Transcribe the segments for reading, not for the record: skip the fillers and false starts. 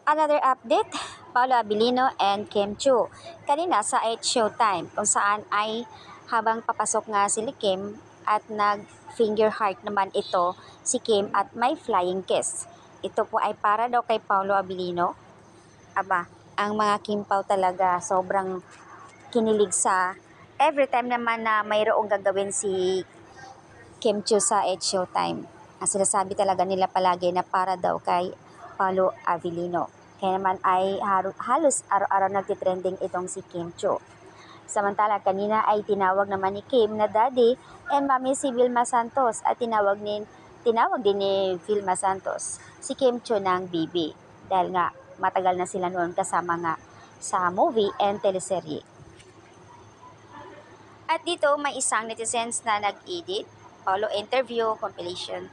Another update, Paolo Abilino and Kim Chu. Kanina sa 8 Showtime kung saan ay habang papasok nga si Kim at nag-finger heart naman ito si Kim at may flying kiss. Ito po ay para daw kay Paolo Abilino. Aba, ang mga Kimpaw talaga sobrang kinilig sa every time naman na mayroong gagawin si Kim Chu sa 8 Showtime. Ang sinasabi talaga nila palagi na para daw kay Paolo Avellino. Kaya naman ay halos araw-araw nagtitrending itong si Kim Chu. Samantala, kanina ay tinawag naman ni Kim na daddy and mami si Vilma Santos at tinawag din ni Vilma Santos si Kim Chu ng bibi. Dahil nga matagal na sila noon kasama nga sa movie and teleserye. At dito may isang netizens na nag-edit, Paolo interview compilation.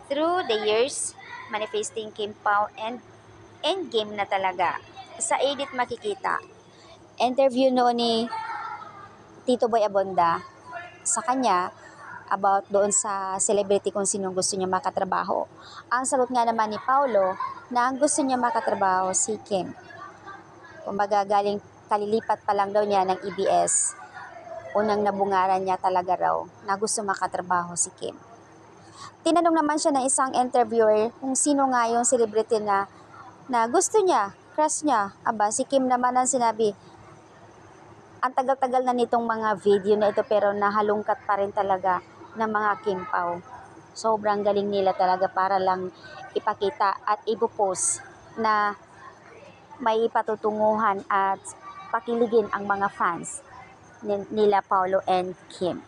Through the years, manifesting Kim Pao and endgame na talaga. Sa edit makikita, interview noon ni Tito Boy Abonda sa kanya about doon sa celebrity kung sinong gusto niya makatrabaho. Ang sagot nga naman ni Paolo na ang gusto niya makatrabaho si Kim. Kumbaga galing kalilipat pa lang daw niya ng EBS. Unang nabungaran niya talaga raw na gusto makatrabaho si Kim. Tinanong naman siya ng isang interviewer kung sino nga yung celebrity na gusto niya, crush niya. Aba, si Kim naman ang sinabi, ang tagal-tagal na nitong mga video na ito pero nahalungkat pa rin talaga ng mga Kimpaw. Sobrang galing nila talaga para lang ipakita at ipopost na may patutunguhan at pakiligin ang mga fans nila Paolo and Kim.